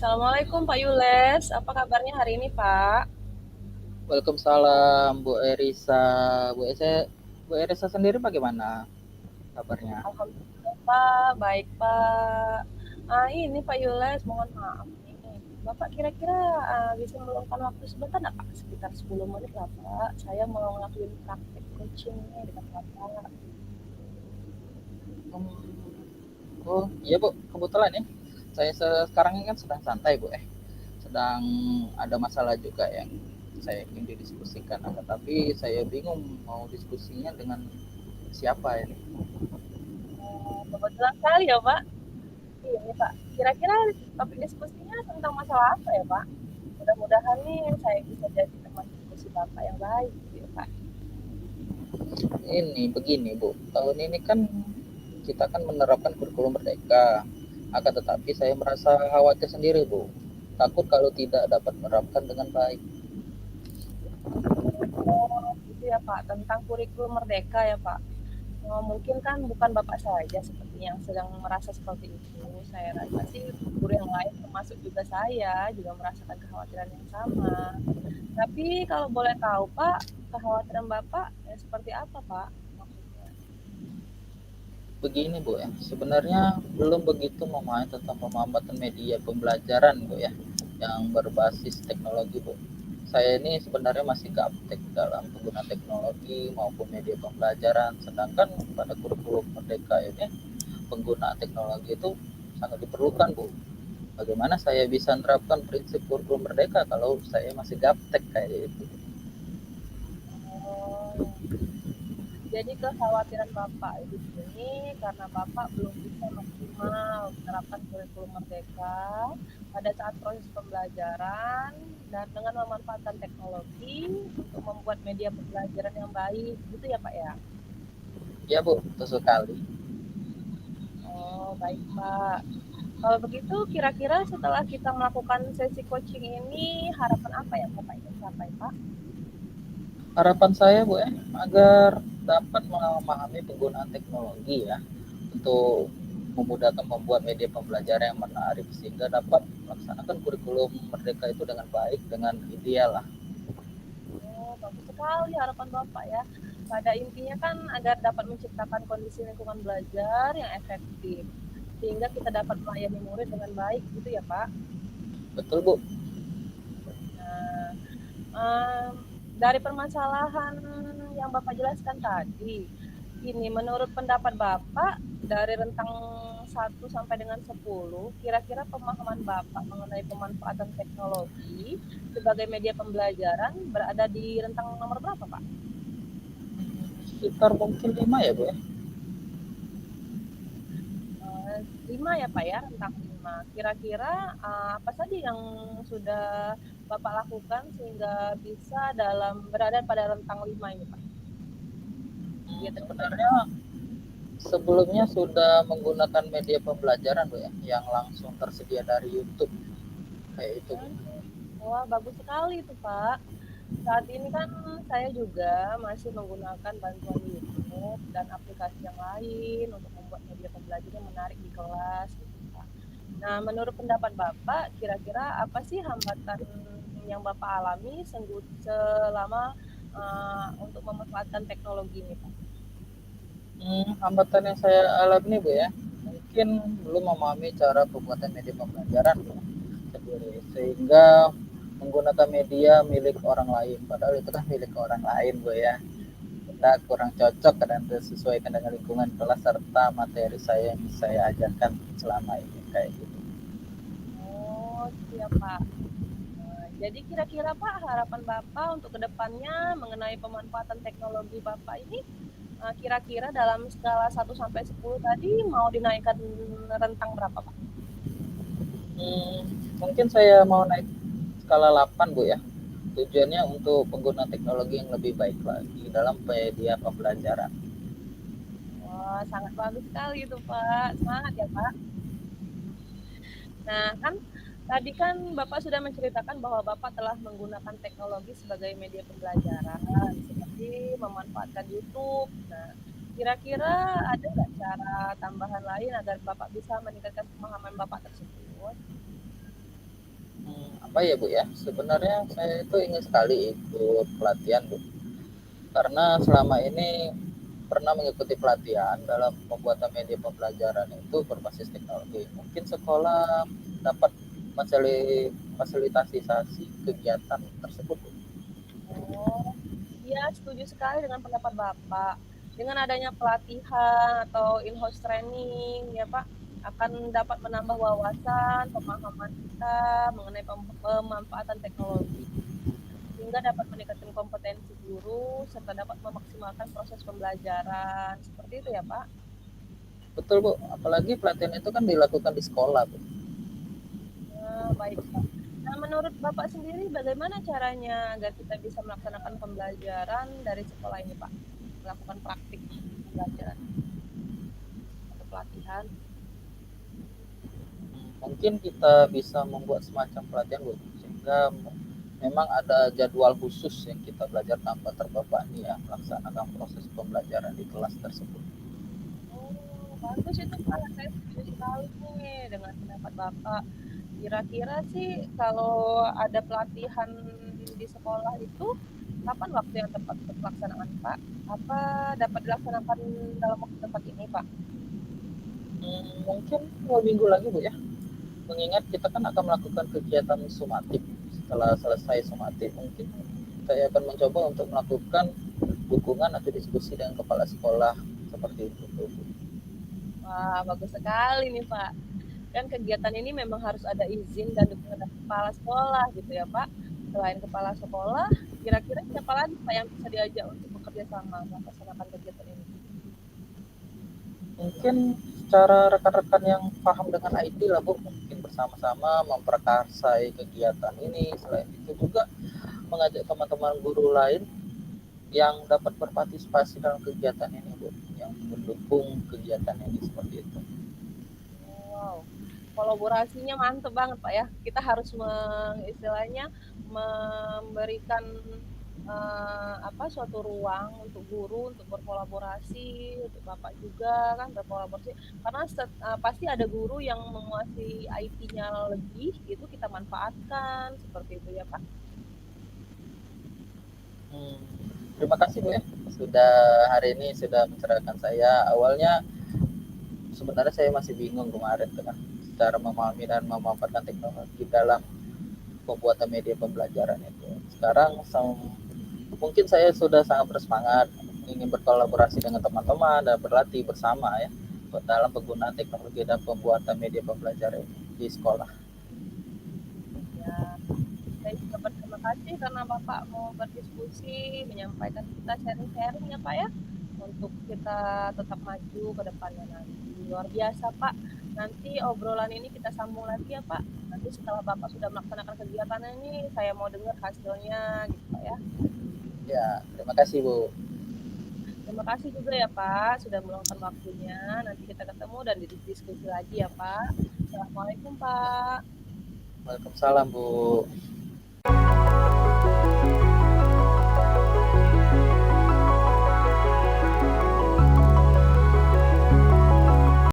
Assalamualaikum Pak Yules, apa kabarnya hari ini Pak? Waalaikumsalam Bu Erisa. Bu Erisa sendiri bagaimana kabarnya? Alhamdulillah Pak, baik Pak. Ini Pak Yules, mohon maaf nih. Bapak kira-kira bisa meluangkan waktu sebentar nggak Pak? Sekitar 10 menit lah Pak. Saya mau ngelakuin praktek coaching nih dengan Bapak. Oh iya Bu, kebetulan ya. Saya sekarang ini kan sedang santai Bu. Sedang ada masalah juga yang saya ingin didiskusikan. Tapi saya bingung mau diskusinya dengan siapa ini. Kebetulan sekali ya Pak. Iya nih Pak, kira-kira topik diskusinya tentang masalah apa ya Pak? Mudah-mudahan nih saya bisa jadi teman diskusi Bapak yang baik gitu ya Pak. Ini begini Bu, tahun ini kan kita kan menerapkan kurikulum merdeka. Akan tetapi saya merasa khawatir sendiri Bu. Takut kalau tidak dapat menerapkan dengan baik. Oh, gitu ya Pak, tentang kurikulum merdeka ya Pak. Oh, mungkin kan bukan Bapak saja sepertinya yang sedang merasa seperti itu. Saya rasa sih guru yang lain termasuk juga saya juga merasakan kekhawatiran yang sama. Tapi kalau boleh tahu Pak, kekhawatiran Bapak seperti apa Pak maksudnya? Begini Bu ya, sebenarnya belum begitu memahami tentang pemanfaatan media pembelajaran Bu ya, yang berbasis teknologi Bu. Saya ini sebenarnya masih gaptek dalam penggunaan teknologi maupun media pembelajaran, sedangkan pada kurikulum merdeka ini penggunaan teknologi itu sangat diperlukan Bu. Bagaimana saya bisa menerapkan prinsip kurikulum merdeka kalau saya masih gaptek kayak itu? Oh, jadi kekhawatiran Bapak di sini karena Bapak belum bisa maksimal menerapkan kurikulum merdeka pada saat proses pembelajaran dan dengan memanfaatkan teknologi untuk membuat media pembelajaran yang baik, gitu ya Pak ya? Ya Bu, betul sekali. Oh, baik Pak. Kalau begitu, kira-kira setelah kita melakukan sesi coaching ini, harapan apa yang Bapak ingin capai, Pak? Harapan saya Bu ya, agar dapat memahami penggunaan teknologi ya untuk memudahkan membuat media pembelajaran yang menarik sehingga dapat melaksanakan kurikulum merdeka itu dengan baik, dengan ideal lah. Oh, bagus sekali harapan Bapak ya. Pada intinya kan agar dapat menciptakan kondisi lingkungan belajar yang efektif, sehingga kita dapat melayani murid dengan baik, gitu ya Pak? Betul Bu. Nah, em, dari permasalahan yang Bapak jelaskan tadi, ini menurut pendapat Bapak dari rentang 1 sampai dengan 10, kira-kira pemahaman Bapak mengenai pemanfaatan teknologi sebagai media pembelajaran berada di rentang nomor berapa, Pak? Sekitar mungkin 5 ya Bu ya. 5 ya, Pak ya, rentang 5. Kira-kira apa saja yang sudah Bapak lakukan sehingga bisa berada pada rentang 5 ini, Pak? Kegiatan-kegiatan. Sebenarnya sebelumnya sudah menggunakan media pembelajaran Bu ya, yang langsung tersedia dari YouTube kayak itu Bu. Wah, bagus sekali itu, Pak. Saat ini kan saya juga masih menggunakan bantuan YouTube dan aplikasi yang lain untuk membuat media pembelajaran yang menarik di kelas gitu, Pak. Nah, menurut pendapat Bapak, kira-kira apa sih hambatan yang Bapak alami selama untuk memanfaatkan teknologi ini, Pak? Hambatan yang saya alami Bu ya, mungkin belum memahami cara pembuatan media pembelajaran Bu sendiri sehingga menggunakan media milik orang lain padahal itu kan milik orang lain Bu ya, kita kurang cocok dan disesuaikan dengan lingkungan kelas serta materi saya yang saya ajarkan selama ini kayak gitu. Oh, gitu ya, Pak. Jadi kira-kira Pak, harapan Bapak untuk kedepannya mengenai pemanfaatan teknologi Bapak ini kira-kira dalam skala 1 sampai 10 tadi mau dinaikkan rentang berapa, Pak? Hmm, Mungkin saya mau naik skala 8 Bu ya. Tujuannya untuk pengguna teknologi yang lebih baik lagi dalam media pembelajaran. Wah, sangat bagus sekali itu, Pak. Semangat ya, Pak. Nah, kan tadi kan Bapak sudah menceritakan bahwa Bapak telah menggunakan teknologi sebagai media pembelajaran, seperti memanfaatkan YouTube. Nah, kira-kira ada nggak cara tambahan lain agar Bapak bisa meningkatkan pemahaman Bapak tersebut? Apa ya Bu ya, sebenarnya saya itu ingin sekali ikut pelatihan Bu, karena selama ini pernah mengikuti pelatihan dalam pembuatan media pembelajaran itu berbasis teknologi. Mungkin sekolah dapat fasilitasi kegiatan tersebut Bu. Oh, iya setuju sekali dengan pendapat Bapak. Dengan adanya pelatihan atau in-house training, ya Pak, akan dapat menambah wawasan, pemahaman kita mengenai pemanfaatan teknologi, sehingga dapat meningkatkan kompetensi guru, serta dapat memaksimalkan proses pembelajaran. Seperti itu ya Pak? Betul Bu, apalagi pelatihan itu kan dilakukan di sekolah Bu. Nah, baik Pak. Nah, menurut Bapak sendiri bagaimana caranya agar kita bisa melaksanakan pembelajaran dari sekolah ini Pak? Melakukan praktik pembelajaran atau pelatihan. Mungkin kita bisa membuat semacam pelatihan Bu, sehingga memang ada jadwal khusus yang kita belajar tanpa terbebani ya melaksanakan proses pembelajaran di kelas tersebut. Oh, bagus itu Pak. Saya setuju sekali nih dengan pendapat Bapak. Kira-kira sih kalau ada pelatihan di sekolah itu, kapan waktu yang tepat untuk pelaksanaan Pak? Apa dapat dilaksanakan dalam waktu dekat ini Pak? Mungkin 2 minggu lagi Bu ya, mengingat kita kan akan melakukan kegiatan sumatif. Setelah selesai sumatif mungkin saya akan mencoba untuk melakukan dukungan atau diskusi dengan kepala sekolah seperti itu Bu. Wah, bagus sekali nih Pak. Kan kegiatan ini memang harus ada izin dan dukungan dari kepala sekolah gitu ya Pak. Selain kepala sekolah, kira-kira siapa lagi Pak yang bisa diajak untuk bekerja sama melaksanakan kegiatan ini? Mungkin secara rekan-rekan yang paham dengan IT lah Bu, mungkin bersama-sama memperkasai kegiatan ini. Selain itu juga mengajak teman-teman guru lain yang dapat berpartisipasi dalam kegiatan ini Bu, yang mendukung kegiatan ini seperti itu. Wow, kolaborasinya mantep banget Pak ya. Kita harus istilahnya memberikan apa suatu ruang untuk guru untuk berkolaborasi, untuk Bapak juga kan berkolaborasi. Karena pasti ada guru yang menguasai IT-nya lebih, itu kita manfaatkan seperti itu ya Pak. Hmm, terima kasih Bu ya, sudah hari ini sudah mencerahkan saya. Awalnya sebenarnya saya masih bingung kemarin dengan cara memahami dan memanfaatkan teknologi dalam pembuatan media pembelajaran itu. Sekarang mungkin saya sudah sangat bersemangat ingin berkolaborasi dengan teman-teman dan berlatih bersama ya dalam penggunaan teknologi dan pembuatan media pembelajaran di sekolah. Ya, saya juga berterima kasih karena Bapak mau berdiskusi, menyampaikan kita sharing-sharing ya Pak ya, untuk kita tetap maju ke depannya nanti. Luar biasa Pak. Nanti obrolan ini kita sambung lagi ya Pak. Nanti setelah Bapak sudah melaksanakan kegiatan ini, saya mau dengar hasilnya gitu Pak ya. Ya, terima kasih Bu. Terima kasih juga ya Pak sudah meluangkan waktunya. Nanti kita ketemu dan diskusi lagi ya Pak. Assalamualaikum Pak. Waalaikumsalam Bu.